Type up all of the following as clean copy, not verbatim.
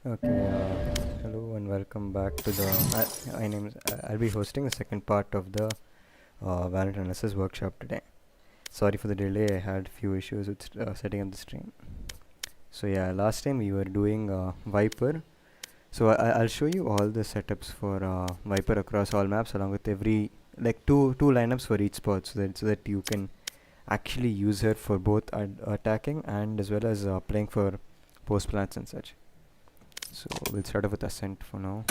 Okay, hello and welcome back to the. My name is. I'll be hosting the second part of the Valorant analysis workshop today. Sorry for the delay. I had few issues with setting up the stream. So yeah, last time we were doing Viper. So I'll show you all the setups for Viper across all maps, along with every like two lineups for each spot, so that you can actually use her for both attacking and as well as playing for post plants and such. So we'll start off with Ascent for now.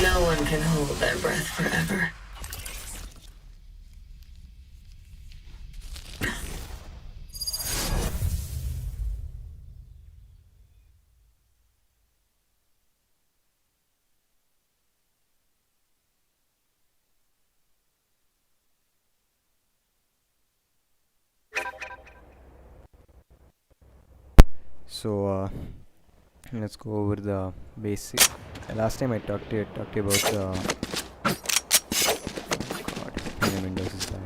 No one can hold their breath forever. So let's go over the basic. Last time I talked to you about the. God, my Windows is bad.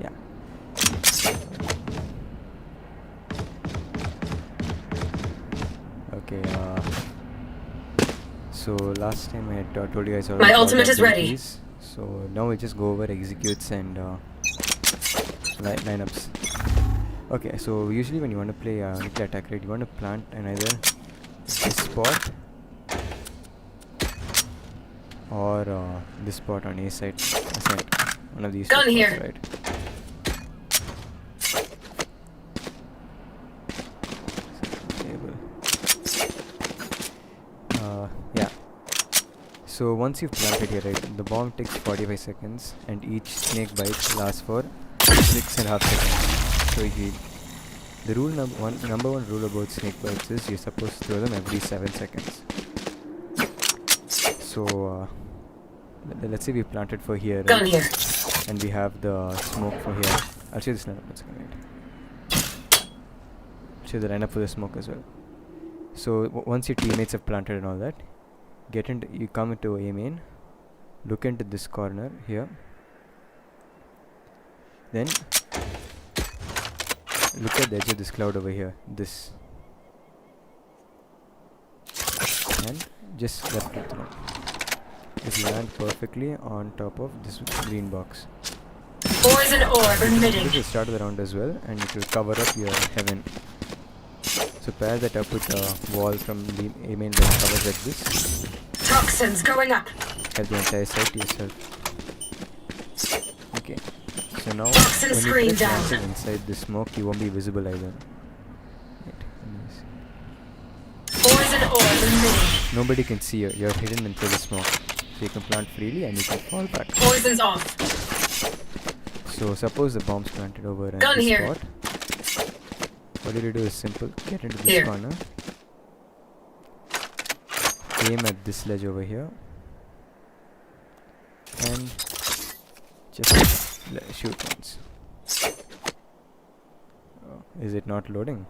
Yeah. Okay. So last time I had told you guys all My about ultimate is ready. abilities. So now we just go over executes and lineups. Okay, so usually when you want to play nuclear attack, right, you want to plant in either this spot or this spot on A side. Ascent. One of these two Gun spots, here. right? Yeah. So once you've planted here, right, the bomb takes 45 seconds and each snake bite lasts for 6.5 seconds. So the number one rule about snake bites is you're supposed to throw them every 7 seconds. So let's say we planted for here, right? Gun here. And we have the smoke for here. I'll show you this lineup once again, right? Show the lineup for the smoke as well. So once your teammates have planted and all that, you come into A main, look into this corner here, then look at the edge of this cloud over here, this, and just left it through. It will land perfectly on top of this green box. Poison orb emitting. This will start the round as well, and it will cover up your heaven. So pair that up with a wall from the A main that covers like this. Toxins going up. Have the entire site to yourself. Okay. So now Toxin when you screen press down. launcher inside the smoke, you won't be visible either. Right. Poison orb emitting. Nobody can see you. You're hidden into the smoke. So you can plant freely and you can fall back. Poison's off. So suppose the bomb's planted over at Gun this here. spot. What you do is simple. Get into this Here. corner. Aim at this ledge over here. And just shoot once. Oh, is it not loading?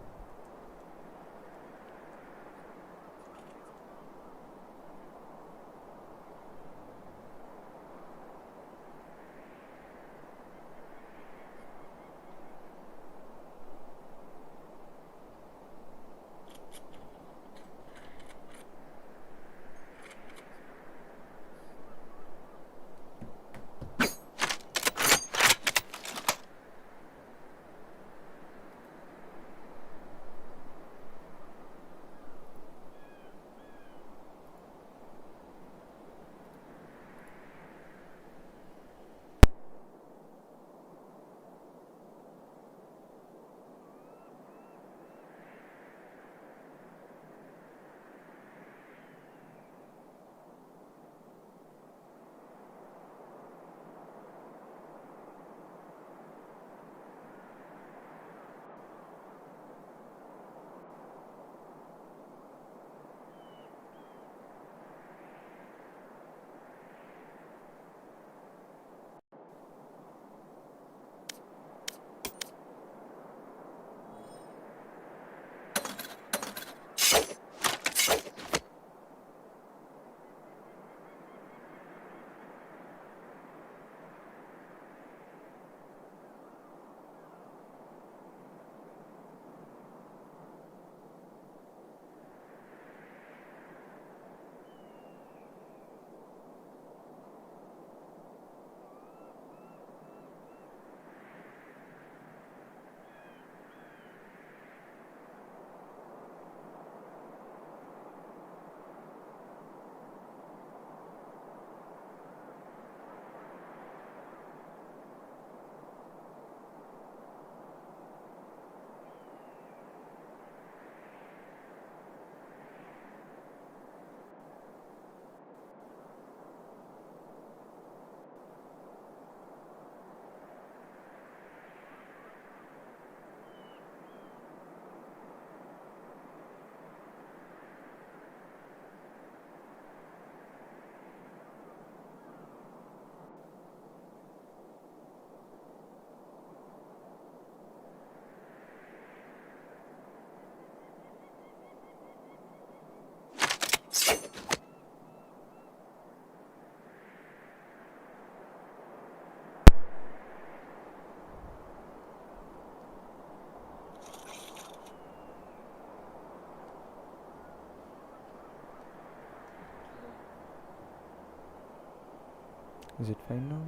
Is it fine now?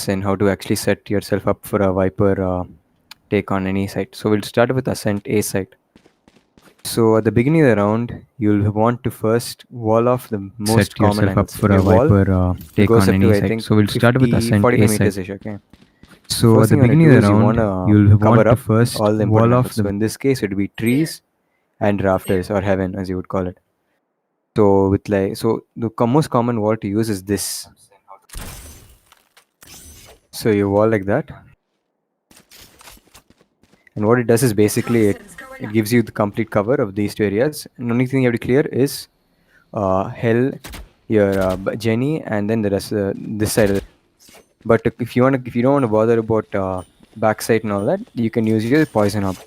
And how to actually set yourself up for a Viper take on any site. So we'll start with Ascent A site. So at the beginning of the round, you'll want to first wall off the most Set common yourself up angles. for Your a wall, Viper it take goes on up to any I site. think So we'll start with 50, Ascent 45 A site. meters ish. Okay. So So first at thing the you want to beginning do of is the you want round, to you'll cover want to up first all the important wall off angles. the So in this case, it would be trees and rafters or heaven, as you would call it. So with like, so the most common wall to use is this. So you wall like that, and what it does is basically it gives you the complete cover of these two areas. And only thing you have to clear is Hell, your Jenny, and then the rest this side of the. But if you don't want to bother about backside and all that, you can use your poison orb.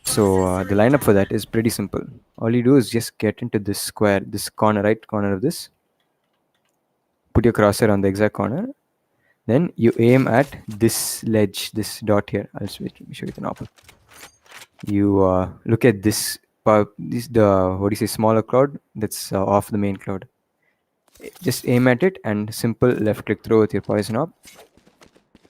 So the lineup for that is pretty simple. All you do is just get into this square, this corner, right corner of this. Put your crosshair on the exact corner. Then you aim at this ledge, this dot here. Let me show you the knob. You look at this the what do you say, smaller cloud that's off the main cloud. just aim at it and simple left click throw with your poison orb.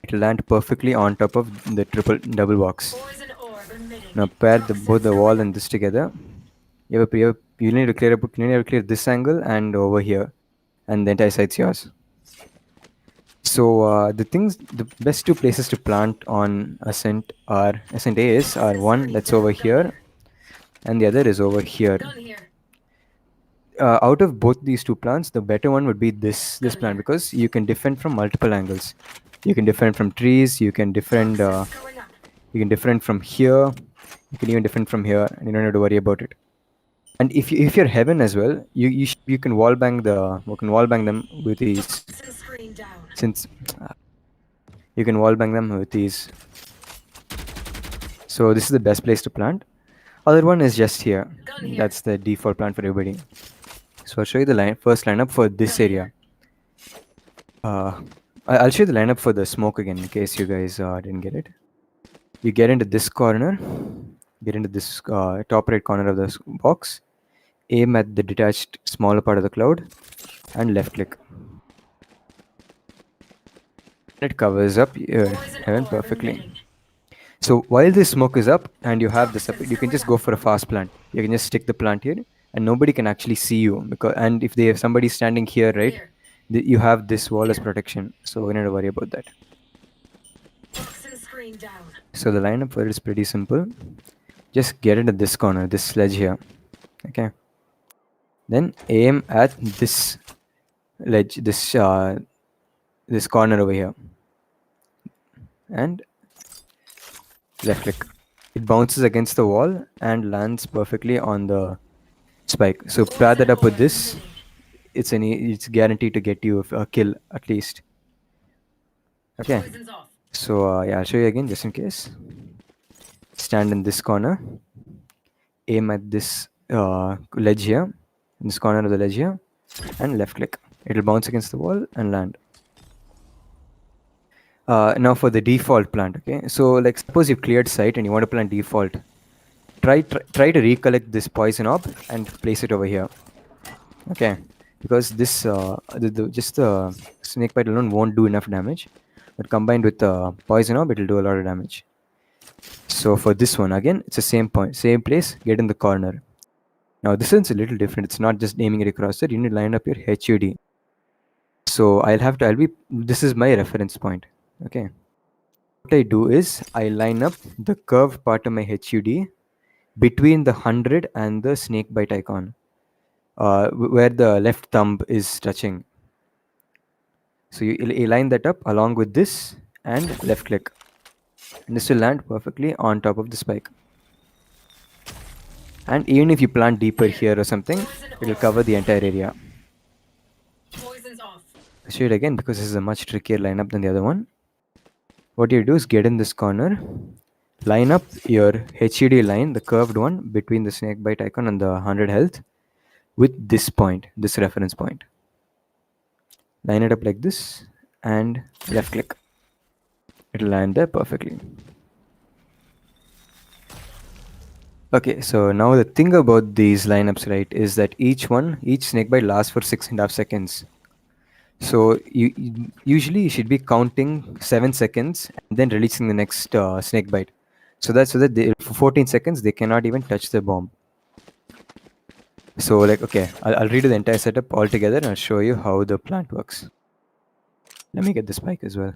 It'll land perfectly on top of the triple double box. Poison orb emitting. Now pair both Toxins the wall emitting. and this together. You need to clear this angle and over here, and the entire site's yours. So the best two places to plant on Ascent A are one that's over here, and the other is over here. Gun here. Out of both these two plants, the better one would be this Gun plant here. because you can defend from multiple angles. You can defend from trees. You can defend. Toxins going up. You can defend from here. You can even defend from here, and you don't have to worry about it. And if you're heaven as well, you can wall bang them with ease. Toxin screen down. Since you can wall bang them with ease. So this is the best place to plant. Other one is just here. Gun here. That's the default plant for everybody. So I'll show you the first lineup for this Gun area. I'll show you the lineup for the smoke again in case you guys didn't get it. You get into this corner, get into this top right corner of the box, aim at the detached smaller part of the cloud, and left click. It covers up your Poison heaven orb perfectly. emitting. So while this smoke is up and you have this up, you can just go for a fast plant. You can just stick the plant here, and nobody can actually see you and if they have somebody standing here, right? Here. You have this wall as protection, so we don't have to worry about that. Toxin screen down. So the lineup for it is pretty simple. Just get into this corner, this sledge here. Okay. Then aim at this ledge, this corner over here, and left click. It bounces against the wall and lands perfectly on the spike. So pair that up with this. It's guaranteed to get you a kill at least. Okay. Poison's off. So yeah, I'll show you again just in case. Stand in this corner. Aim at this ledge here, in this corner of the ledge here, and left click. It'll bounce against the wall and land. Now for the default plant, okay? So like suppose you've cleared site and you want to plant default. Try to recollect this poison orb and place it over here. Okay, because this just the snake bite alone won't do enough damage, but combined with the poison orb, it'll do a lot of damage. So for this one again, it's the same point, same place. Get in the corner. Now this one's a little different. It's not just aiming it across there. You need to line up your HUD. So this is my reference point. Okay. What I do is I line up the curved part of my HUD between the 100 and the snake bite icon, where the left thumb is touching. So you line that up along with this and left click. And this will land perfectly on top of the spike. And even if you plant deeper here or something, it will cover the entire area. Poison's off. I'll show it again because this is a much trickier lineup than the other one. What you do is get in this corner, line up your HUD line, the curved one between the snake bite icon and the 100 health with this point, this reference point. Line it up like this and left click. It'll land there perfectly. Okay, so now the thing about these lineups, right, is that each snakebite lasts for 6.5 seconds. So usually you should be counting 7 seconds and then releasing the next snakebite. So that for 14 seconds they cannot even touch the bomb. So like, okay, I'll redo the entire setup all together and I'll show you how the plant works. Let me get the spike as well.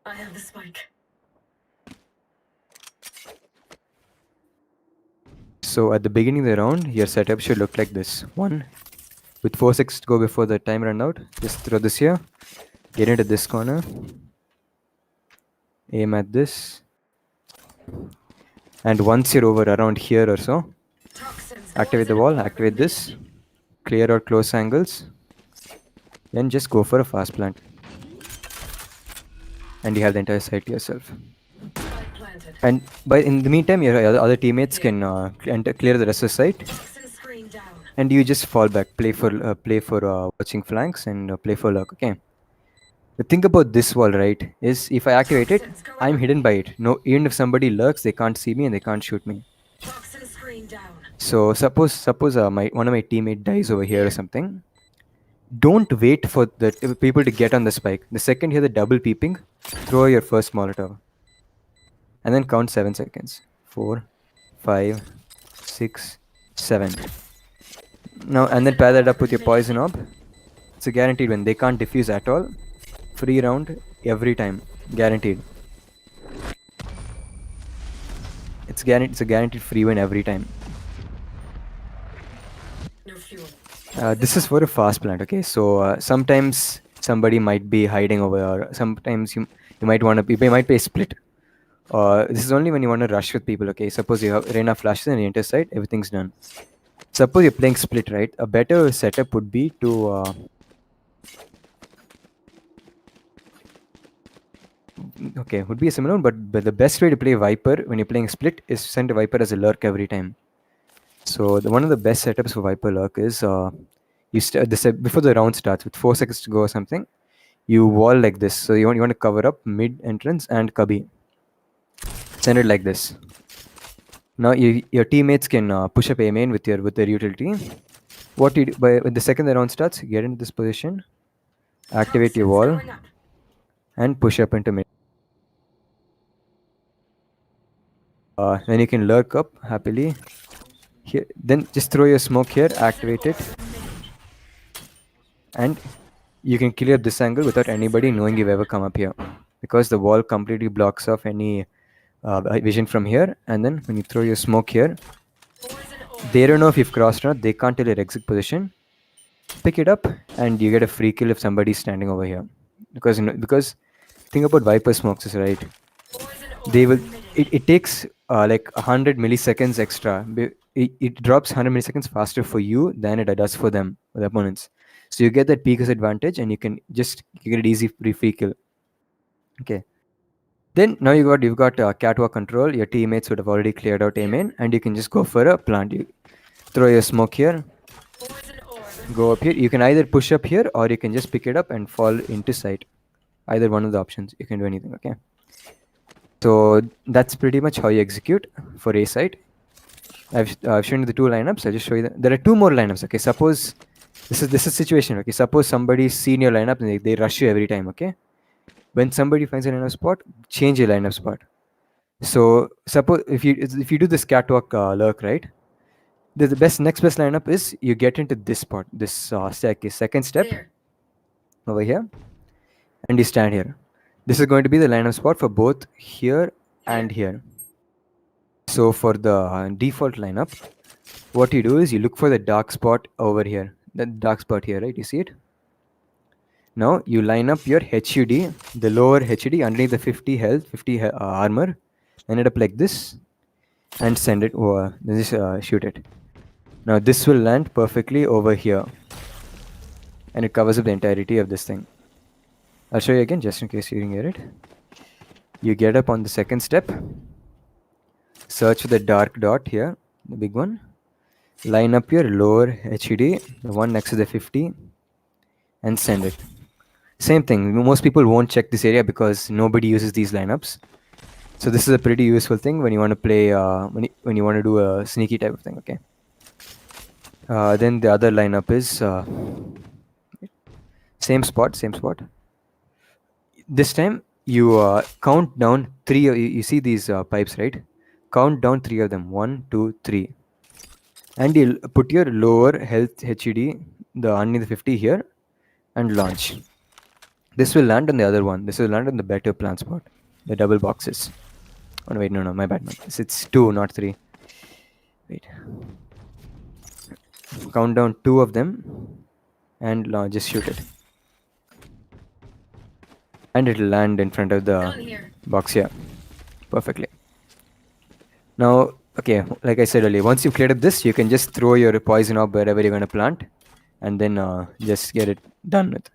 I have the spike. So at the beginning of the round, your setup should look like this. 1, with 4 seconds to go before the time run out, just throw this here, get into this corner, aim at this, and once you're over around here or so, activate the wall, activate this, clear out close angles, then just go for a fast plant. And you have the entire site to yourself. And in the meantime, your other teammates can clear the rest of the site, and you just fall back, play for watching flanks and play for luck. Okay. The thing about this wall, right, is if I activate it, I'm hidden by it. No, even if somebody lurks, they can't see me and they can't shoot me. Toxin screen down. So suppose my one of my teammate dies over here or something. Don't wait for the people to get on the spike. The second you hear the double peeping, throw your first Molotov, and then count 7 seconds. 4, 5, 6, 7. Now and then pair that up with your poison orb. It's a guaranteed win. They can't defuse at all. Free round every time, guaranteed. It's a guaranteed free win every time. No fuel. This is for a fast plant, okay? So sometimes somebody might be hiding over, or sometimes you might want to you might be a split. This is only when you want to rush with people, okay? Suppose you have Reyna flashes and you enter site, everything's done. Suppose you're playing split, right? A better setup would be to okay, would be a similar one, but the best way to play Viper when you're playing split is to send a Viper as a lurk every time. So one of the best setups for Viper lurk is before the round starts with 4 seconds to go or something, you wall like this. So you want to cover up mid entrance and cubby. Send it like this. Now your teammates can push up A main with their utility. What you do, when the second the round starts, get into this position, activate your Toxins wall, going up. and push up into mid. Then you can lurk up happily. Here, then just throw your smoke here, activate it, and you can clear this angle without anybody knowing you've ever come up here, because the wall completely blocks off any vision from here. And then when you throw your smoke here, they don't know if you've crossed or not. They can't tell your exit position. Pick it up, and you get a free kill if somebody's standing over here. Because think about Viper smokes is right. They will. It takes like 100 milliseconds extra. It drops 100 milliseconds faster for you than it does for them, for the opponents. So you get that peak advantage, and you get it easy free kill. Okay. Then now you've got catwalk control. Your teammates would have already cleared out A main, and you can just go for a plant. You throw your smoke here, go up here. You can either push up here or you can just pick it up and fall into sight. Either one of the options. You can do anything. Okay. So that's pretty much how you execute for A site. I've shown you the two lineups. I'll just show you there are two more lineups. Okay. Suppose this is situation. Okay. Suppose somebody's seen your lineup and they rush you every time. Okay. When somebody finds a lineup spot, change your lineup spot. So suppose if you do this catwalk lurk, right, the next best lineup is you get into this spot, this staircase, second step There. over here, and you stand here. This is going to be the lineup spot for both here and here. So for the default lineup, what you do is you look for the dark spot over here, the dark spot here, right? You see it? Now you line up your HUD, the lower HUD underneath the 50 health, 50 armor, line it up like this, and send it over. Then just shoot it. Now this will land perfectly over here, and it covers up the entirety of this thing. I'll show you again just in case you didn't get it. You get up on the second step, search for the dark dot here, the big one, line up your lower HUD, the one next to the 50, and send it. Same thing, most people won't check this area because nobody uses these lineups. So this is a pretty useful thing when you want to play, when you want to do a sneaky type of thing, okay? Then the other lineup is same spot. This time you count down three. You see these pipes, right? Count down three of them. 1, 2, 3. And you'll put your lower health HUD, the underneath the 50 here, and launch. This will land on the other one. This will land on the better plan spot, the double boxes. Oh no, wait, no, my bad. It's 2, not 3. Wait. Count down 2 of them, and just shoot it. And it'll land in front of the box here perfectly. Now, okay, like I said earlier, once you've cleared up this, you can just throw your poison orb wherever you're going to plant, and then just get it done with.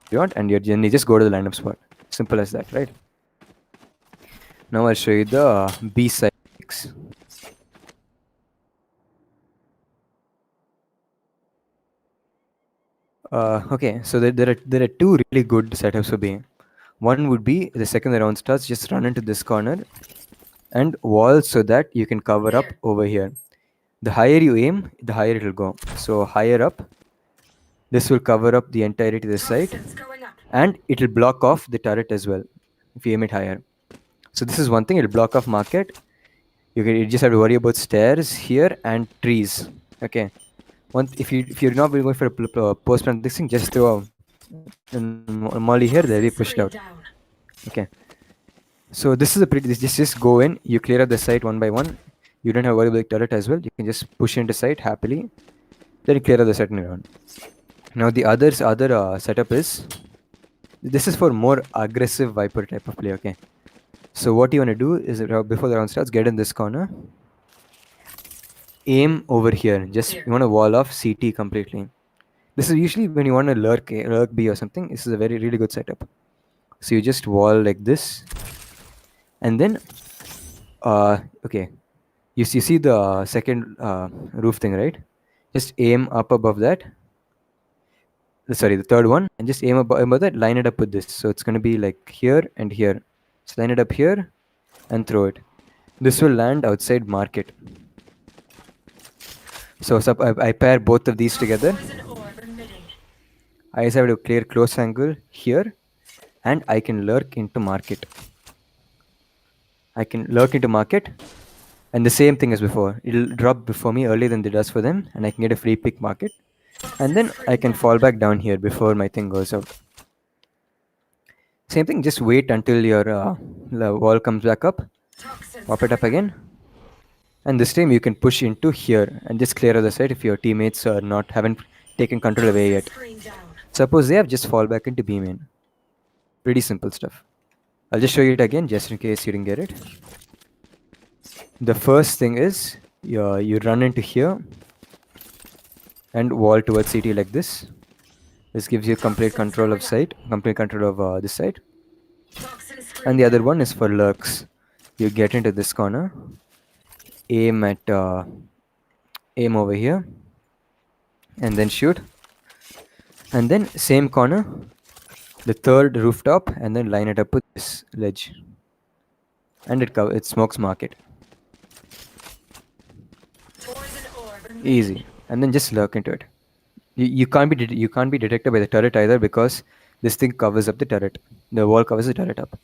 You want, and you just go to the lineup spot. Simple as that, right? Now I'll show you the B side. Okay, so there are two really good setups for B. One would be the second the round starts, just run into this corner and wall so that you can cover up There. over here. The higher you aim, the higher it will go. So higher up, this will cover up the entirety of the site, Toxins going up. and it will block off the turret as well if you aim it higher. So this is one thing, it will block off market. You just have to worry about stairs here and trees. Okay. If you're not going for a post plant this thing, just throw a molly here, they'll be Toxin pushed screen out. down. Okay. So this is a pretty. Just go in. You clear up the site one by one. You don't have to worry about the turret as well. You can just push into site happily. Then you clear up the site in a round. Now the other setup is, this is for more aggressive Viper type of play. Okay. So what you want to do is before the round starts, get in this corner. Aim over here. Just There. you want to wall off CT completely. This is usually when you want to lurk B or something. This is a very really good setup. So you just wall like this, and then okay, you see the second roof thing, right? Just aim up above that. Sorry, the third one, and just aim above that. Line it up with this, so it's gonna be like here and here. So line it up here and throw it. This will land outside market. So I pair both of these together. Poison orb emitting. I just have to clear close angle here, and I can lurk into market. I can lurk into market, and the same thing as before. It'll drop before me earlier than it does for them, and I can get a free pick market. And Toxin then I screen can fall down. back down here before my thing goes out. Same thing, just wait until your wall comes back up, Toxins pop it up going up. again, and this time you can push into here and just clear other side if your teammates are not haven't taken control away Toxin yet. screen down. Suppose they have, just fall back into B main. Pretty simple stuff. I'll just show you it again just in case you didn't get it. The first thing is you run into here and wall towards CT like this. This gives you complete Toxins control of going up. site, complete control of this side. Toxin screen And the other down. one is for lurks. You get into this corner, aim at aim over here, and then shoot. And then same corner, the third rooftop, and then line it up with this ledge. And it smokes market. Poison orb emitting. Easy. And then just lurk into it. You can't be detected by the turret either, because this thing covers up the turret. The wall covers the turret up.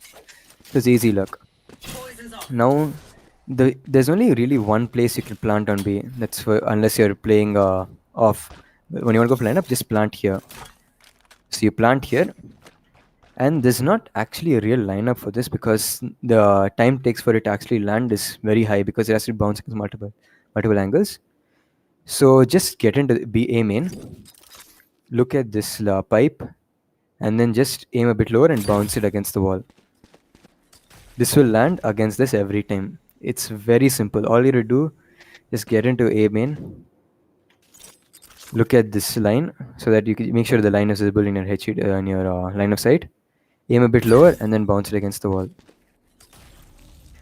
So it's easy lurk. Poison's off. Now, there's only really one place you can plant on B. That's for, unless you're playing off. When you want to go line up, just plant here. So you plant here, and there's not actually a real lineup for this, because the time takes for it to actually land is very high, because it has to bounce against multiple angles. So just get into B A main, look at this pipe, and then just aim a bit lower and bounce it against the wall. This will land against this every time. It's very simple. All you have to do is get into A main, look at this line so that you can make sure the line is visible in your in your line of sight. Aim a bit lower and then bounce it against the wall.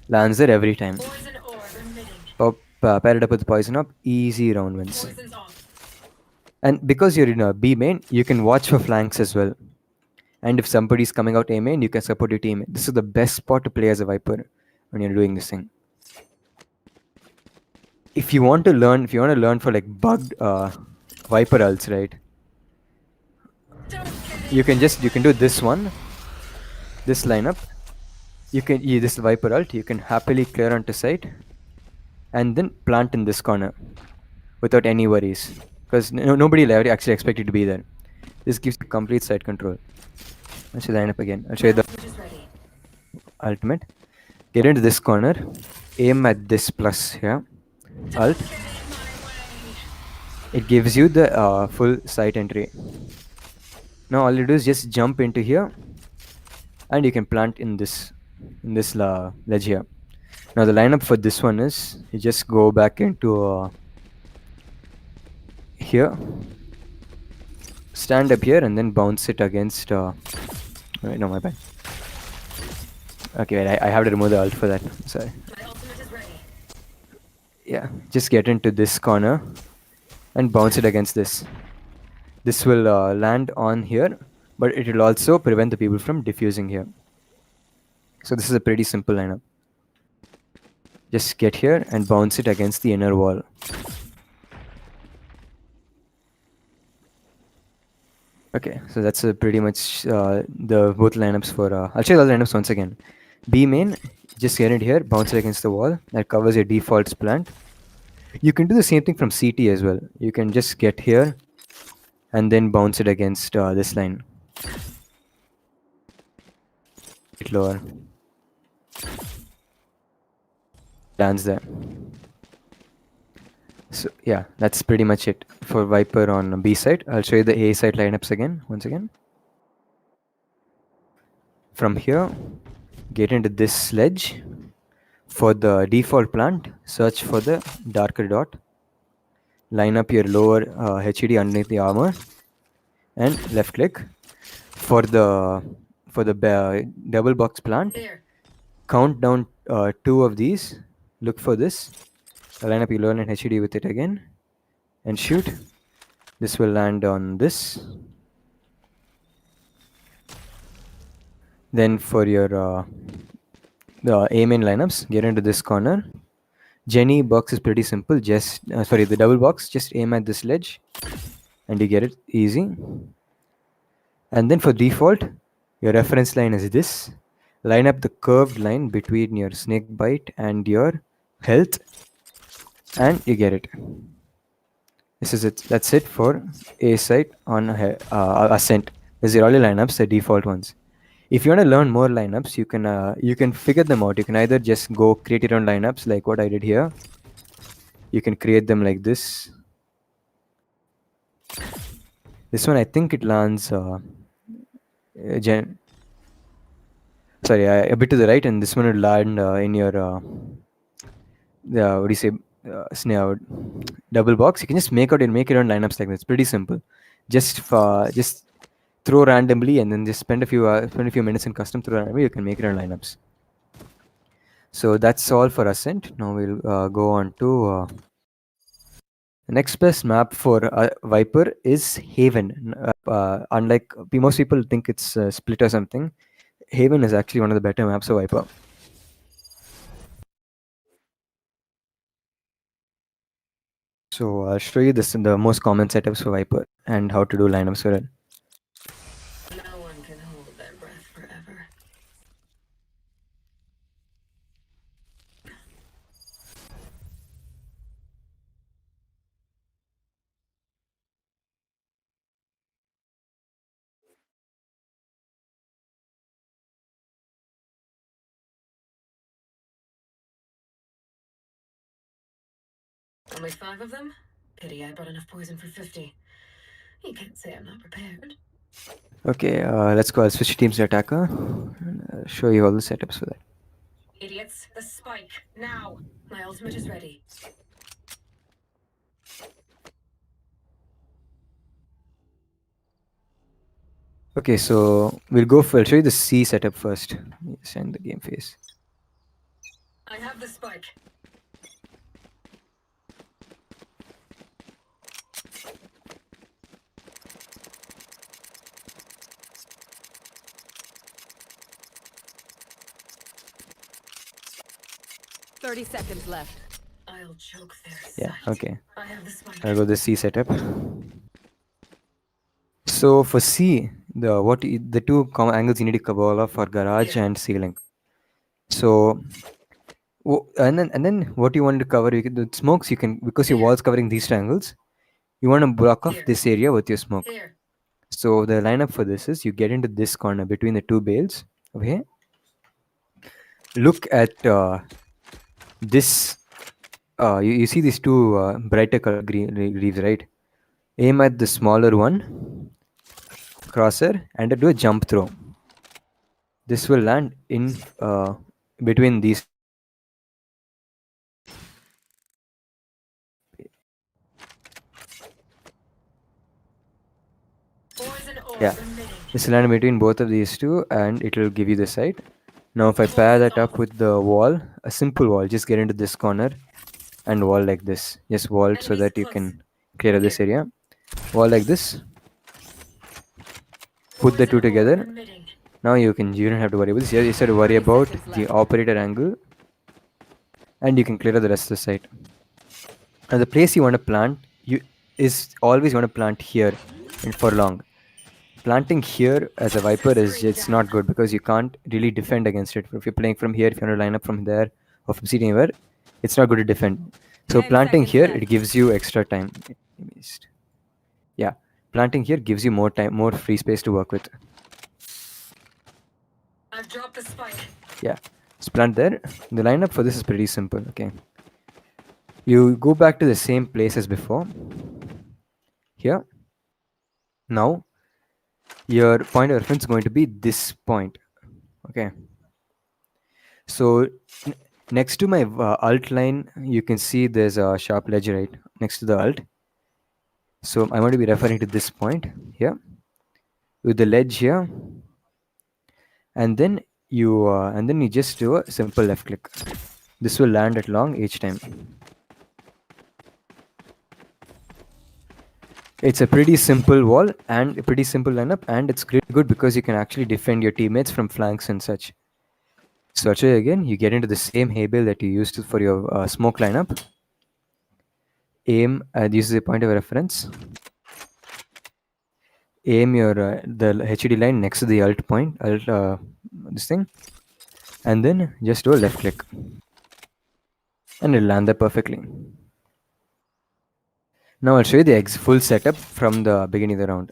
Lands there every time. Poison orb emitting. Pair it up with poison up. Easy round wins. Poison's off. And because you're in a B main, you can watch for flanks as well. And if somebody's coming out A main, you can support your team. This is the best spot to play as a Viper when you're doing this thing. If you want to learn for like bugged Viper ults, right? Don't You can do this one, this lineup. This Viper ult, you can happily clear onto site and then plant in this corner without any worries, because nobody will ever actually expect you to be there. This gives you complete site control. I'll show the lineup again. I'll show you the Which is ready. ultimate. Get into this corner, aim at this plus here, ult. It gives you the full site entry. Now all you do is just jump into here, and you can plant in this ledge here. Now the lineup for this one is, you just go back into here, stand up here, and then bounce it against wait, no, my bad. Okay, wait, I have to remove the ult for that. Sorry. My ultimate is ready. Yeah, just get into this corner and bounce it against this. This will land on here, but it will also prevent the people from diffusing here. So this is a pretty simple lineup. Just get here and bounce it against the inner wall. Okay, so that's pretty much the both lineups for. I'll show you all the lineups once again. B main, just get it here, bounce it against the wall. That covers your default plant. You can do the same thing from CT as well. You can just get here and then bounce it against this line. Bit lower. Lands there. So yeah, that's pretty much it for Viper on B side. I'll show you the A side lineups again, once again. From here, get into this sledge. For the default plant, search for the darker dot. Line up your lower HED underneath the armor and left click. For the double box plant, There. count down 2 of these. Look for this. Line up your lower and HED with it again and shoot. This will land on this. Then for your the A main lineups, get into this corner. Jenny box is pretty simple. Just the double box. Just aim at this ledge, and you get it easy. And then for default, your reference line is this. Line up the curved line between your snake bite and your health, and you get it. This is it. That's it for A site on Ascent. These are all your lineups, the default ones. If you want to learn more lineups, you can figure them out. You can either just go create your own lineups like what I did here. You can create them like this. This one, I think it lands a bit to the right, and this one will land in your what do you say, double box. You can just make your own lineups like that. It's pretty simple. Just throw randomly and then just spend a few minutes in custom throw randomly. You can make your own lineups. So that's all for Ascent. Now we'll go on to the next best map for Viper is Haven. Unlike most people think it's Split or something, Haven is actually one of the better maps of Viper. So I'll show you the most common setups for Viper and how to do lineups for it. No one can hold their breath forever. Only 5 of them? Pity I brought enough poison for 50. You can't say I'm not prepared. Okay, let's go. I'll switch teams to attacker and show you all the setups for that. Idiots, the spike, now! My ultimate is ready. Okay, so I'll show you the C setup first. Send the game phase. I have the spike. $30 left. I'll choke their Yeah, sight. okay. I have the spike. I'll go the C setup. So for C, the two common angles you need to cover all of are garage and ceiling. So and then what you want to cover, the smokes you can, because your wall's covering these triangles, you want to block off this area with your smoke. Here. So the lineup for this is you get into this corner between the two bales. Okay. Look at this. You see these two brighter color green leaves, right? Aim at the smaller one, crosshair, and do a jump throw. This will land in between these. Poison orb Yeah, emitting. this will land between both of these two, and it will give you the sight. Now, if I pair that up with the wall, a simple wall, just get into this corner and wall like this. Just wall so Enemies that you close. can clear this area. Wall like this. put the two Poison orb together. emitting. Now you don't have to worry about this. You just have to worry 30 about seconds the left. operator angle, and you can clear the rest of the site. Now the place you want to plant you is always you want to plant here and for long. Planting here as a Viper Access is screen it's not down. good because you can't really defend against it. If you're playing from here, if you want to line up from there or from seat anywhere, it's not good to defend. So 10 planting seconds here, it left. gives you extra time. Yeah, planting here gives you more time, more free space to work with. I've dropped the spike. Yeah, just plant there. The lineup for this is pretty simple. Okay, you go back to the same place as before. Here, now your point of reference is going to be this point. Okay, so next to my alt line, you can see there's a sharp ledge right next to the alt. So I want to be referring to this point here with the ledge here, and then you just do a simple left click. This will land at long each time. It's a pretty simple wall and a pretty simple lineup, and it's pretty good because you can actually defend your teammates from flanks and such. So actually again, you get into the same hay bale that you used for your smoke lineup. Aim, this is a point of reference. Aim your the HUD line next to the alt point, this thing, and then just do a left click, and it'll land there perfectly. Now I'll show you the full setup from the beginning of the round.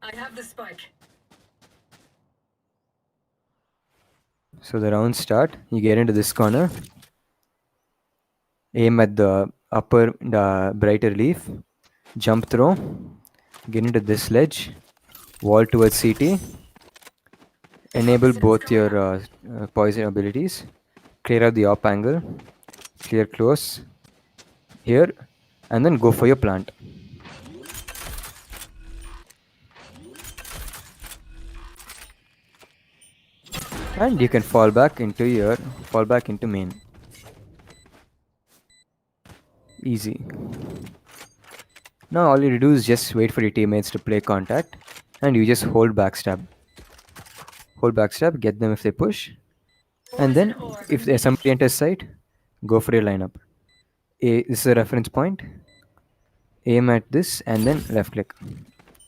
I have the spike. So the round start, you get into this corner, aim at the the brighter leaf, jump throw, get into this ledge, wall towards CT, enable both your poison abilities, clear out the op angle, clear close here, and then go for your plant. And you can fall back into main. Easy. Now all you do is just wait for your teammates to play contact, and you just hold backstab. Hold backstab, get them if they push, and then if there's somebody enters site, go for your lineup. This is a reference point. Aim at this and then left click.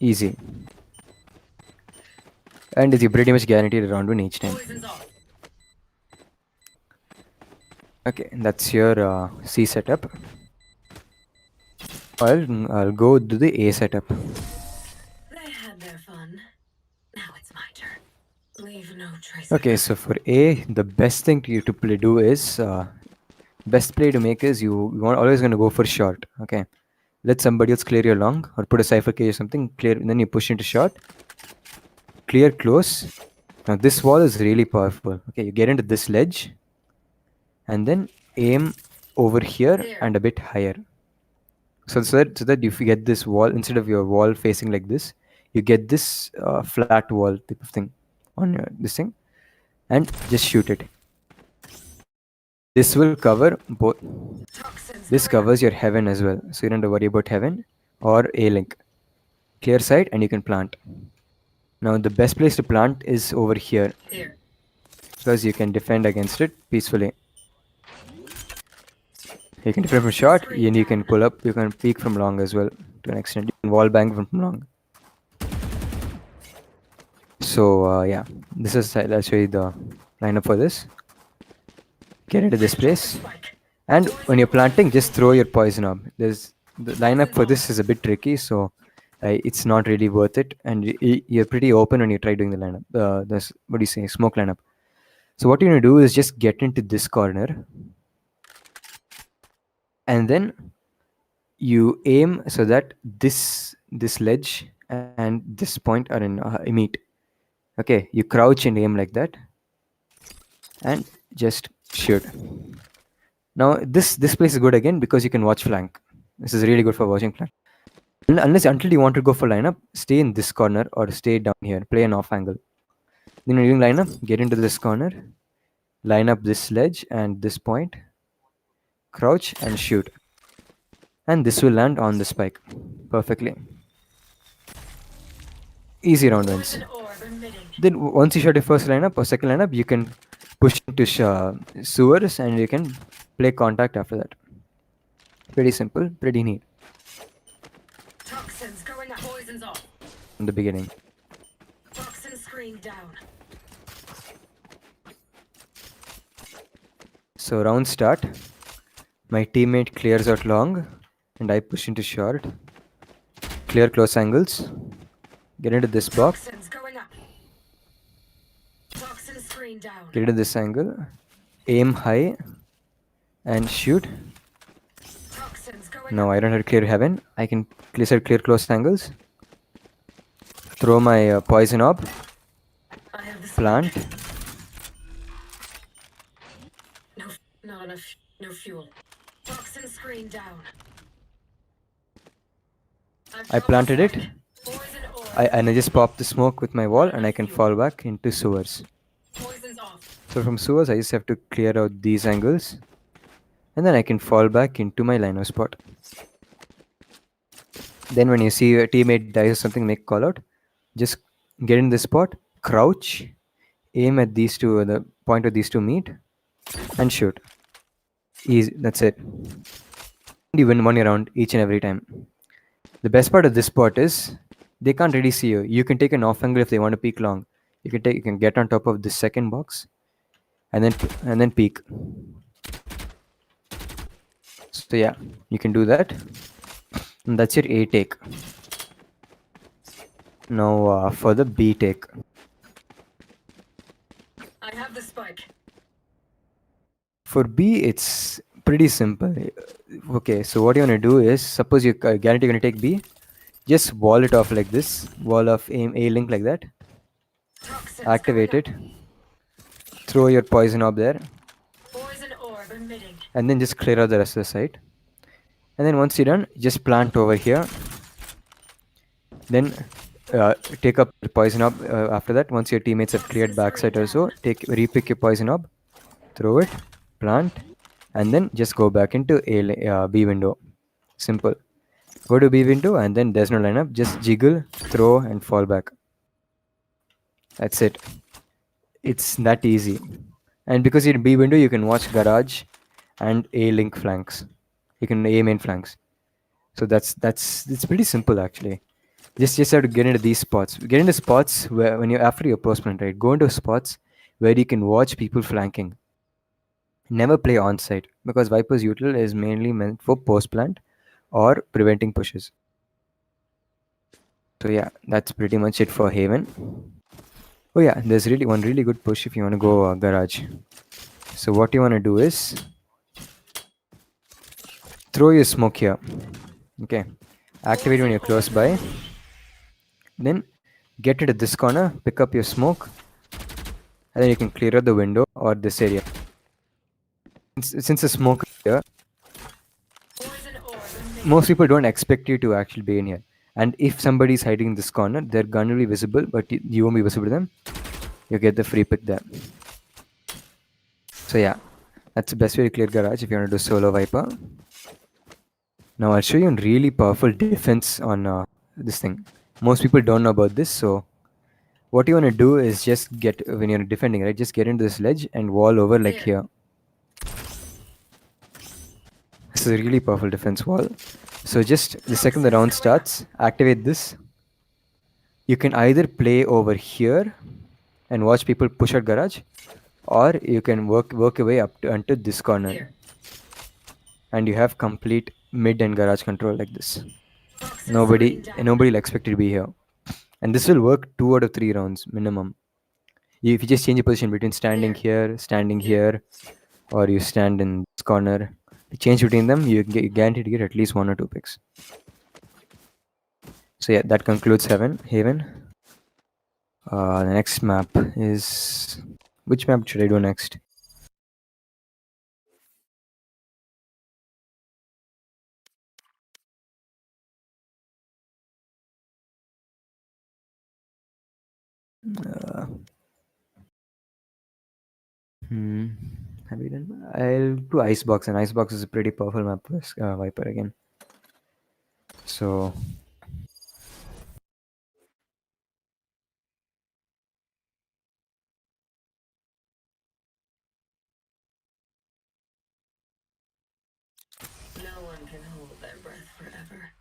Easy. And you pretty much guaranteed a round win each time. Okay, that's your C setup. I'll go do the A setup. They had their fun. Now it's my turn. Leave no trace. Okay, so for A, the best thing to do is best play to make is you are always going to go for short. Okay, let somebody else clear your long or put a cipher cage or something, clear, and then you push into short, clear close. Now this wall is really powerful. Okay, you get into this ledge and then aim over here and a bit higher. So that if you get this wall, instead of your wall facing like this, you get this flat wall type of thing on this thing, and just shoot it. This will cover both. This covers your heaven as well, so you don't have to worry about heaven or A link. Clear site and you can plant. Now the best place to plant is over here because you can defend against it peacefully. You can defend from short, and you can pull up. You can peek from long as well to an extent. You can wall bang from long. So yeah, this is I'll show you the lineup for this. Get into this place, and when you're planting, just throw your poison orb. The lineup for this is a bit tricky, so it's not really worth it. And you're pretty open when you try doing the lineup. This what do you say, smoke lineup. So what you're gonna do is just get into this corner, and then you aim so that this ledge and this point are in meet. Okay, you crouch and aim like that, and just shoot. Now this place is good again because you can watch flank. This is really good for watching flank. Until you want to go for lineup, stay in this corner or stay down here. Play an off angle. Then when you're doing lineup, get into this corner, line up this ledge and this point, crouch and shoot. And this will land on the spike perfectly. Easy round wins. Poison orb emitting. Then once you shot your first lineup or second lineup, you can push into sewers and you can play contact after that. Pretty simple, pretty neat Toxins going up. Poison's off. in the beginning. Toxin screen down. So round start, my teammate clears out long and I push into short. Clear close angles. Get into this box. Toxins going up. Toxin screen down. Get into this angle. Aim high and shoot. Toxins going No, up. I don't have to clear heaven. I can clear close angles. Throw my poison orb. I have the Plant. No, not enough. No fuel. Toxin screen down. I planted it. Poison orb. And I just pop the smoke with my wall and I can fall back into sewers. Poison's off. So from sewers, I just have to clear out these angles. And then I can fall back into my line of spot. Then when you see your teammate dies or something, make call out. Just get in this spot, crouch, aim at these two, the point where these two meet, and shoot. Easy, that's it. You win one round each and every time. The best part of this spot is they can't really see you. You can take an off angle if they want to peek long. You can get on top of this second box, and then peek. So yeah, you can do that. And that's your A take. Now for the B take. I have the spike. For B, it's pretty simple. Okay, so what you want to do is, suppose you guarantee you're going to take B, just wall it off like this. Wall off aim A link like that. Toxins Activate going it. Throw your poison orb there. Poison orb emitting. And then just clear out the rest of the site. And then once you're done, just plant over here. Then take up the poison orb after that. Once your teammates have cleared backside or so, repick your poison orb, throw it, plant, and then just go back into B window. Simple. Go to B window and then there's no lineup. Just jiggle, throw, and fall back. That's it. It's that easy. And because you're in B window, you can watch garage and A link flanks. You can A main flanks. So it's pretty simple actually. Just have to get into these spots. Get into spots where when you're after your postman, right? Go into spots where you can watch people flanking. Never play on site because Viper's util is mainly meant for post plant or preventing pushes. So yeah, that's pretty much it for Haven. Oh yeah, there's really one really good push if you want to go garage. So what you want to do is throw your smoke here. Okay, activate when you're close by. Then get into this corner, pick up your smoke, and then you can clear out the window or this area. Since the smoke is here, most people don't expect you to actually be in here. And if somebody's hiding in this corner, their gun will be visible, but you won't be visible to them. You get the free pick there. So yeah, that's the best way to clear garage if you want to do solo Viper. Now I'll show you a really powerful defense on this thing. Most people don't know about this, so what you want to do is just when you're defending, right, just get into this ledge and wall over like here. This is a really powerful defense wall. So just the second the round starts, activate this. You can either play over here and watch people push out garage, or you can work your way up until this corner. Here. And you have complete mid and garage control like this. Nobody will expect you to be here. And this will work 2 out of 3 rounds minimum. If you just change your position between standing here, or you stand in this corner, you change between them, you guarantee to get at least 1 or 2 picks. So yeah, that concludes Haven. The next map is... Which map should I do next? Have you done? I'll do Icebox, and Icebox is a pretty powerful map for Viper again. So No one can hold their breath forever.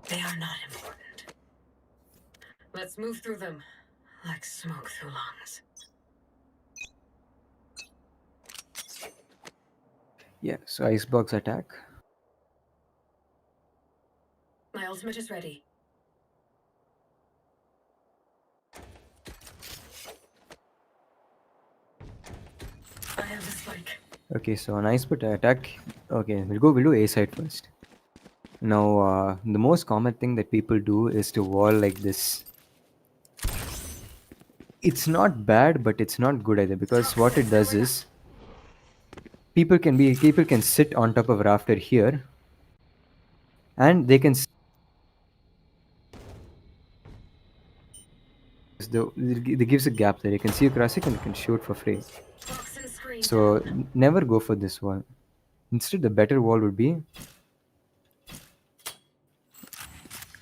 They are not important. Let's move through them like smoke through lungs. Yeah, so icebox attack. My ultimate is ready. I have the spike. Okay, so an icebox attack. Okay, we'll do A side first. Now, the most common thing that people do is to wall like this. It's not bad, but it's not good either, because what it does is people can sit on top of rafter here, and they can it gives a gap there. You can see you crossing and you can shoot for free. Toxin screen So down. never go for this wall. Instead, the better wall would be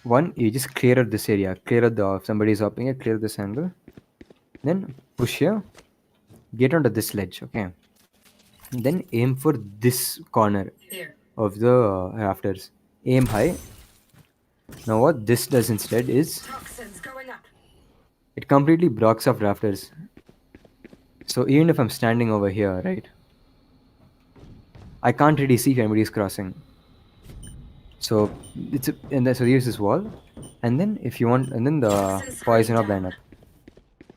one. You just clear out this area, clear out the if somebody's hopping here, clear this angle, then push here, get onto this ledge. Okay, then aim for this corner Here. of the rafters. Aim high. Now what this does instead is Toxins going up. it completely blocks off rafters. So even if I'm standing over here, right, I can't really see if anybody's crossing. So so use this wall, and then if you want, and then the Toxin screen poison orb down. line up.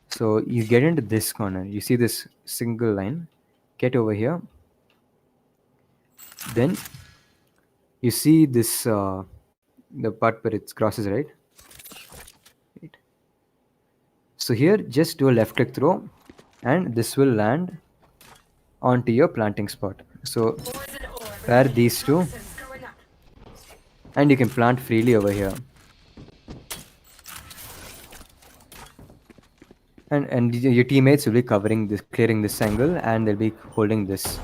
So you get into this corner. You see this single line. Get over here. Then you see this the part where it crosses, right? Right. So here, just do a left click throw, and this will land onto your planting spot. So Poison orb pair ready. these two, Toxins going up. and you can plant freely over here. And your teammates will be covering this, clearing this angle, and they'll be holding this. So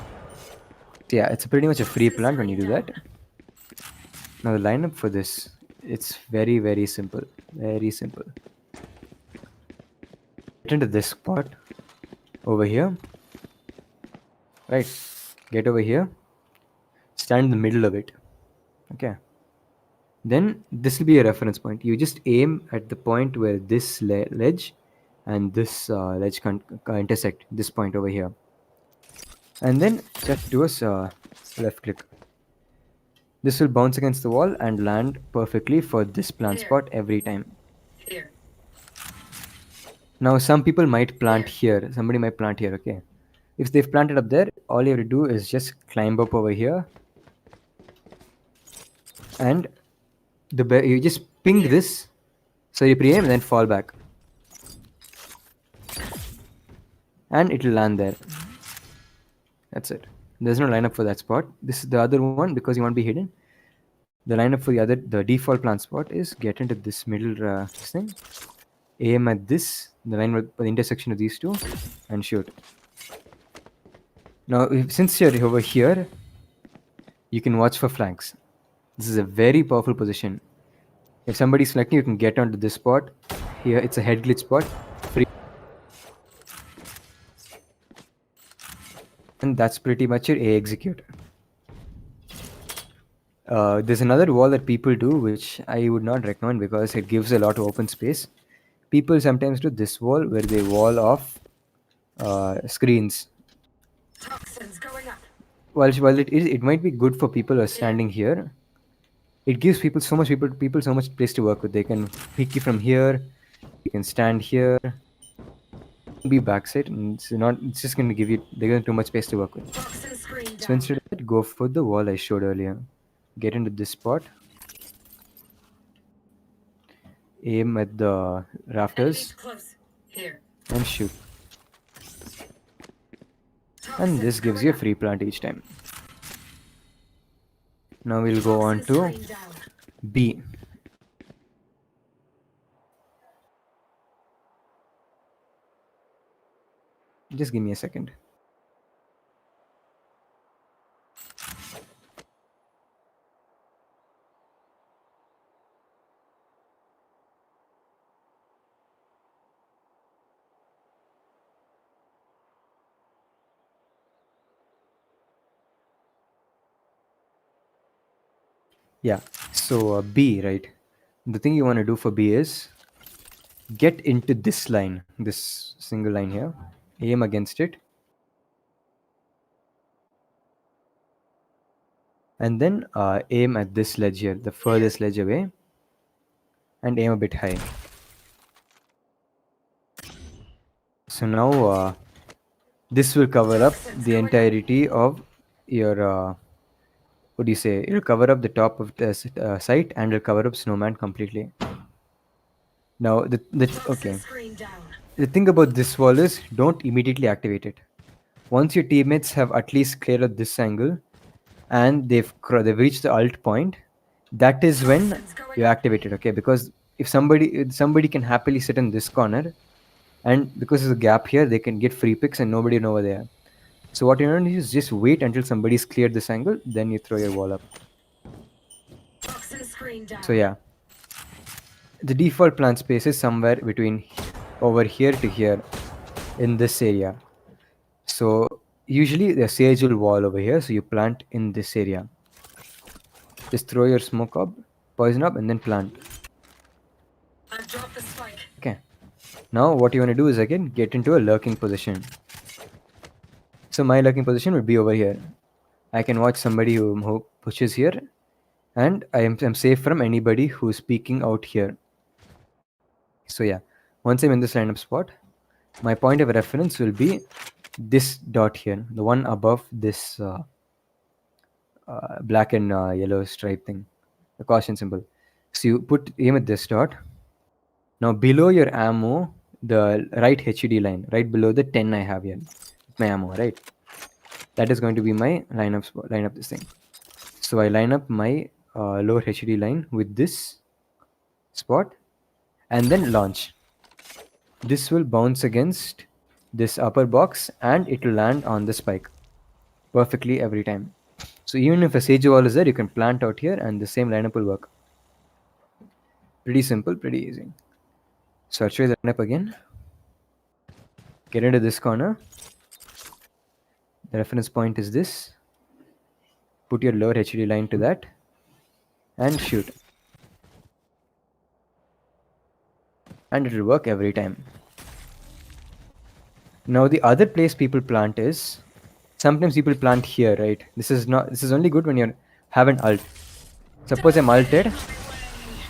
yeah, it's pretty much a free Toxin plant when you do screen that. down. Now the lineup for this, it's very simple, very simple. Get into this spot over here, right? Get over here, stand in the middle of it. Okay. Then this will be a reference point. You just aim at the point where this ledge and this ledge can intersect. This point over here, and then just do a left click. This will bounce against the wall and land perfectly for this plant Here. spot every time. Here. Now some people might plant Here. here. Somebody might plant here. Okay. If they've planted up there, all you have to do is just climb up over here, and you just ping Here. this. So you pre-aim and then fall back, and it will land there. That's it. There's no lineup for that spot. This is the other one because you want to be hidden. The lineup for the default plant spot is get into this middle this thing, aim at this, the line with the intersection of these two, and shoot. Now, since you're over here, you can watch for flanks. This is a very powerful position. If somebody's flanking, you can get onto this spot. Here, it's a head glitch spot. Free. And that's pretty much your A execute. There's another wall that people do, which I would not recommend because it gives a lot of open space. People sometimes do this wall where they wall off screens. Toxins going up. While it might be good for people who are standing here, it gives people so much place to work with. They can peek you from here. You can stand here. Be backside, and it's just going to give you too much space to work with. Toxin screen So down. instead of that, go for the wall I showed earlier. Get into this spot. Aim at the Enemies rafters close. Here. and shoot. And Toxins this gives going you a up. free plant each time. Now we'll go on Toxin to screen down. B. Just give me a second. Yeah. So B, right? The thing you want to do for B is get into this line, this single line here, aim against it, and then aim at this ledge here, the furthest ledge away, and aim a bit high. So now this will cover up the entirety of your what do you say? It'll cover up the top of the site, and it'll cover up snowman completely. Now the okay. Toxin screen down. The thing about this wall is don't immediately activate it. Once your teammates have at least cleared up this angle and they've reached the alt point, that is when Toxins going you up. activate it. Okay, because if somebody can happily sit in this corner, and because there's a gap here, they can get free picks and nobody know where they are. So what you want to do is just wait until somebody's cleared this angle, then you throw your wall up. Toxin screen down. So yeah, the default plant space is somewhere between over here to here in this area. So usually the sage will wall over here, so you plant in this area. Just throw your smoke up, poison up, and then plant. I've dropped the spike. Okay. Now what you want to do is again get into a lurking position. So my lurking position would be over here. I can watch somebody who pushes here, and I'm safe from anybody who's peeking out here. So yeah, once I'm in this lineup spot, my point of reference will be this dot here, the one above this black and yellow stripe thing, the caution symbol. So you aim at this dot. Now below your ammo, the right HUD line, right below the 10 I have here, my ammo, right? That is going to be my line up this thing. So I line up my lower HUD line with this spot and then launch. This will bounce against this upper box and it will land on the spike perfectly every time. So even if a sage wall is there, you can plant out here and the same lineup will work. Pretty simple, pretty easy. So I'll show you the lineup again. Get into this corner. The reference point is this. Put your lower HUD line to that and shoot. And it will work every time. Now the other place people plant is sometimes people plant here, right? This is only good when you have an ult. Suppose I'm ulted,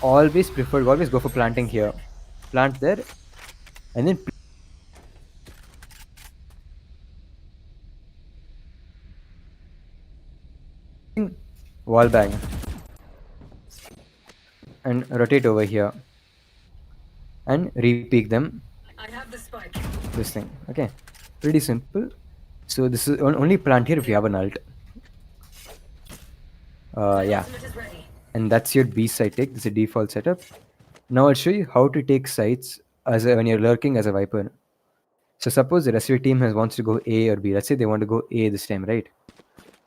always go for planting here. Plant there and then wall bang and rotate over here and re-peek them I have the spike. this thing. Okay, pretty simple. So this is only plant here if you have an ult. My Yeah, ultimate is ready. and that's your B site take. This is a default setup. Now I'll show you how to take sites when you're lurking as a Viper. So suppose the rest of your team wants to go A or B. Let's say they want to go A this time, right?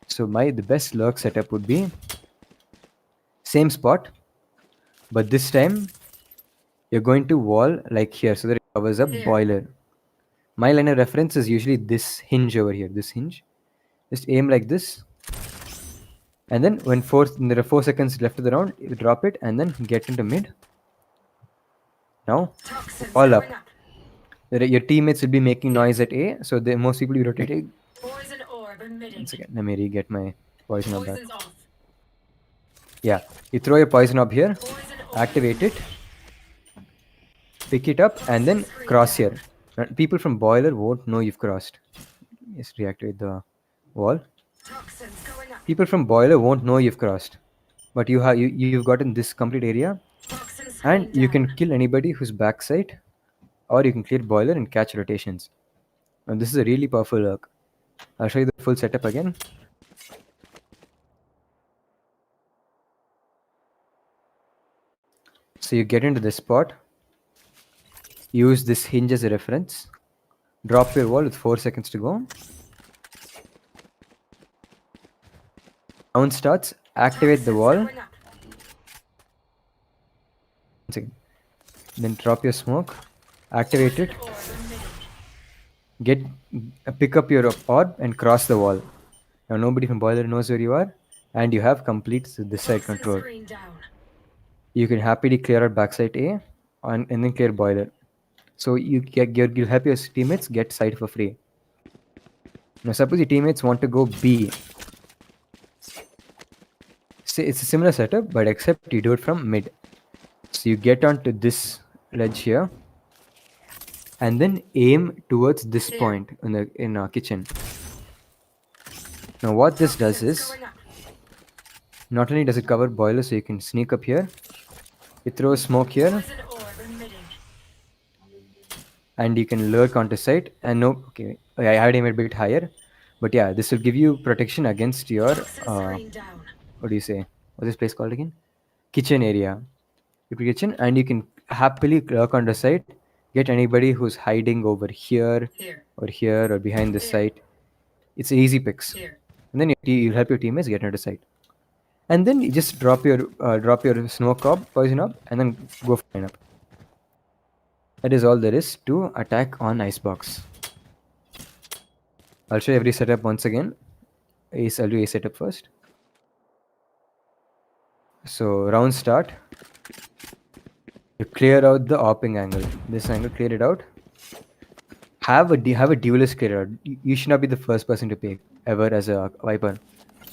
So the best lurk setup would be same spot, but this time you're going to wall like here so that it covers up Here. boiler. My line of reference is usually this hinge over here. This hinge. Just aim like this, and then when there are 4 seconds left of the round, you drop it and then get into mid. Now Toxins all going up. up. Your teammates will be making noise at A, so most people will be rotating. Poison orb emitting. Once again, let me re-get my poison orb back. Poison's off. Yeah, you throw your poison orb here, Poison orb. activate it, pick it up, and then cross here. People from boiler won't know you've crossed. Just reactivate the wall. Toxins going up. People from boiler won't know you've crossed, but you've gotten this complete area, Toxin screen and you down. can kill anybody who's backside, or you can clear boiler and catch rotations. And this is a really powerful lurk. I'll show you the full setup again. So you get into this spot, use this hinge as a reference. Drop your wall with 4 seconds to go. Round starts. Activate the wall. Going up. One second. Then drop your smoke. Activate it. Orb emitting. Get pick up your orb and cross the wall. Now nobody from boiler knows where you are, and you have complete this side Toxin control. screen down. You can happily clear out backside A and then clear boiler. So you'll help your teammates get side for free. Now suppose your teammates want to go B. So it's a similar setup, but except you do it from mid. So you get onto this ledge here, and then aim towards this Here. point in our kitchen. Now what this does Toxins is, going up. not only does it cover boiler, so you can sneak up here. It throws smoke here, Poison orb emitting. and you can lurk onto site. And no, okay, I had aim a bit higher, but yeah, this will give you protection against your Toxin screen down. what do you say? What's this place called again? Kitchen area. Your kitchen, and you can happily lurk on the site. Get anybody who's hiding over here or behind the Here. site. It's easy picks, Here. and then you'll help your teammates get into the site. And then you just drop your smoke orb, poison orb, and then go for lineup. That is all there is to attack on icebox. I'll show you every setup once again. I'll do a setup first. So round start. You clear out the opping angle. This angle, clear it out. Have a duelist clear out. You should not be the first person to pick ever as a viper.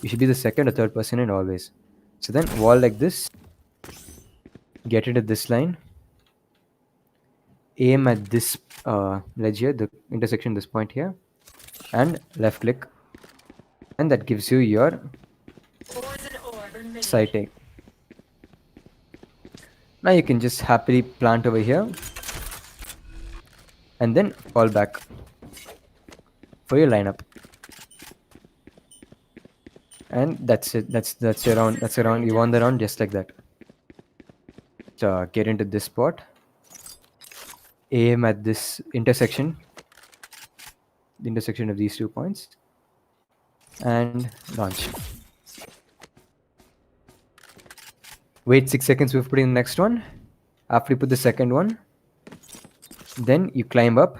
You should be the second or third person and always. So then wall like this. Get into this line. Aim at this ledge here, the intersection, this point here, and left click, and that gives you your Poison orb emitting. side take. Now you can just happily plant over here and then fall back for your lineup. And that's it. That's your round. That's your round. You won the round just like that. So get into this spot. Aim at this intersection. The intersection of these 2 points. And launch. Wait 6 seconds before putting the next one. After you put the second one, then you climb up,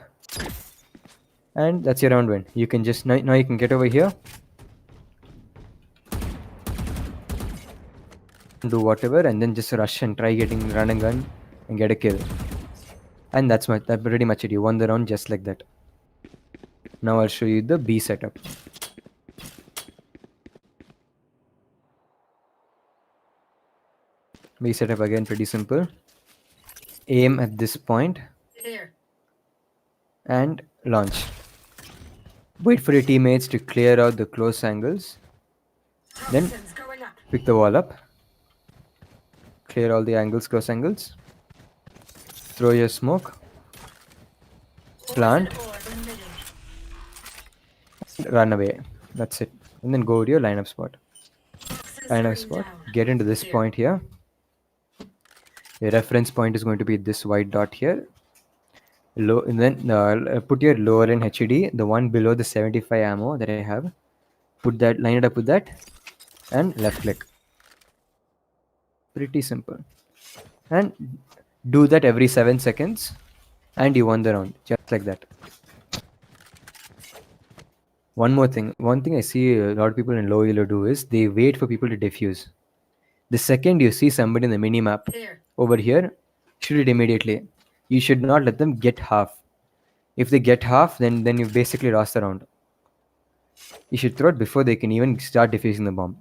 and that's your round win. You can just now you can get over here, do whatever, and then just rush and try run and gun and get a kill. And that's pretty much it. You won the round just like that. Now I'll show you the B setup. B setup again, pretty simple. Aim at this point Here. and launch. Wait for your teammates to clear out the close angles. Then Toxins going up. pick the wall up. Clear all the angles, close angles. Throw your smoke. Plant. Poison orb emitting. Run away. That's it. And then go to your lineup spot. Toxin Lineup screen spot. down. Get into this Here. point here. Your reference point is going to be this white dot here. Low, and then put your lower end HUD, the one below the 75 ammo that I have. Put that, line it up with that, and left click. Pretty simple. And do that every 7 seconds, and you won the round, just like that. One more thing. One thing I see a lot of people in low elo do is they wait for people to defuse. The second you see somebody in the mini map Here. over here, shoot it immediately. You should not let them get half. If they get half, then you basically lost the round. You should throw it before they can even start defusing the bomb.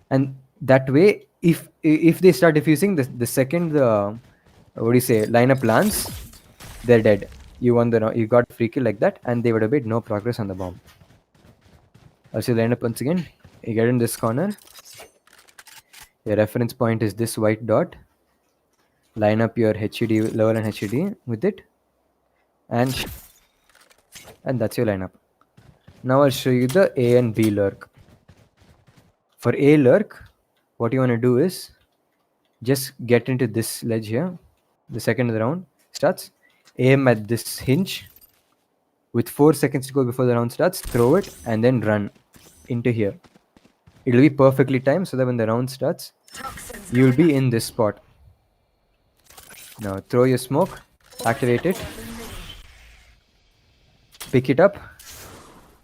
And that way, if they start defusing, the second the what do you say lineup lands, they're dead. You won the round. You got a free kill like that, and they would have made no progress on the bomb. I'll see the lineup once again. You get in this corner. Your reference point is this white dot. Line up your HUD, lower and HUD with it, and that's your lineup. Now I'll show you the A and B lurk. For A lurk, what you want to do is just get into this ledge here. The second of the round starts. Aim at this hinge With 4 seconds to go before the round starts, throw it and then run into here. It'll be perfectly timed so that when the round starts, Toxins you'll going be up. in this spot. Now throw your smoke, activate it, pick it up,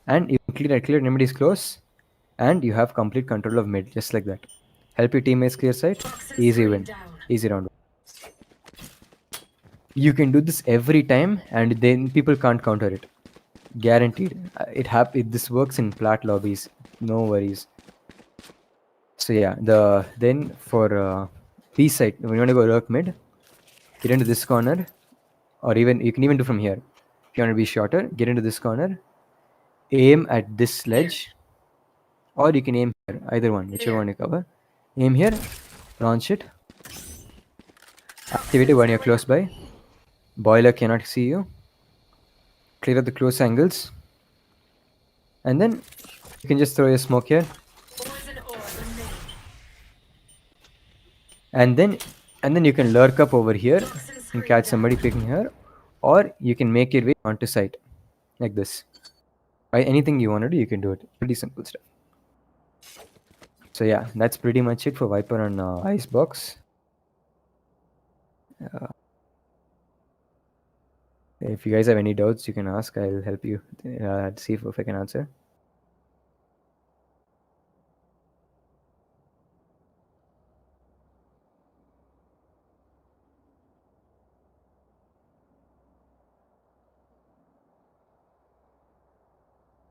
and you clear enemies close, and you have complete control of mid, just like that. Help your teammates clear site, Toxin easy screen win, down. easy round. You can do this every time, and then people can't counter it. Guaranteed. This works in plat lobbies. No worries. So yeah, then for B side, when you want to go lurk mid, get into this corner, or even you can even do from here. If you want to be shorter, get into this corner, aim at this Here. ledge, or you can aim here. Either one, whichever Here. one you cover. Aim here, launch it, activate it Toxins when you're going close up. by. Boiler cannot see you. Clear up the close angles, and then you can just throw your smoke here, Poison orb remaining. and then you can lurk up over here Toxin and screen catch down. somebody picking her, or you can make your way onto site like this. Anything you want to do, you can do it. Pretty simple stuff. So yeah, that's pretty much it for Viper on Icebox. If you guys have any doubts, you can ask. I'll help you see if I can answer.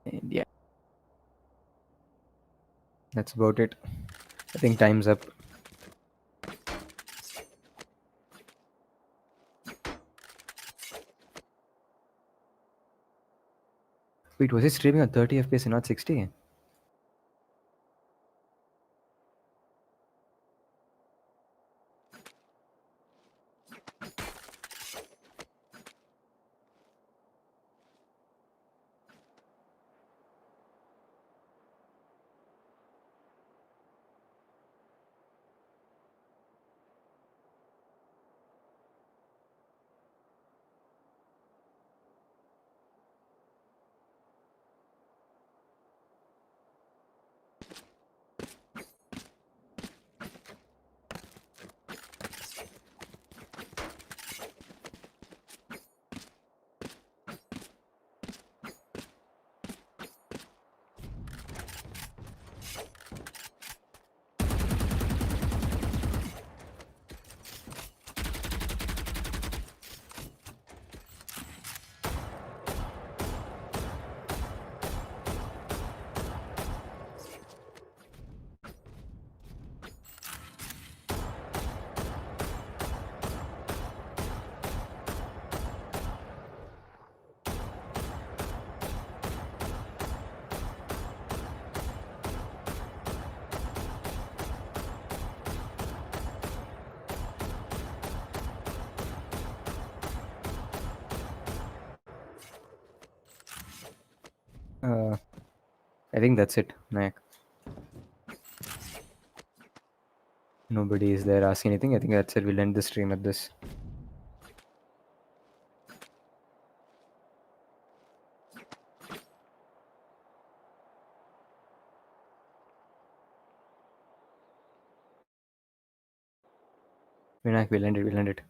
And yeah, that's about it. I think time's up. Wait, was it streaming on 30 FPS and not 60? I think that's it, Nayak. Nobody is there asking anything. I think that's it. We'll end the stream at this. Vinayak, we'll end it. We'll end it.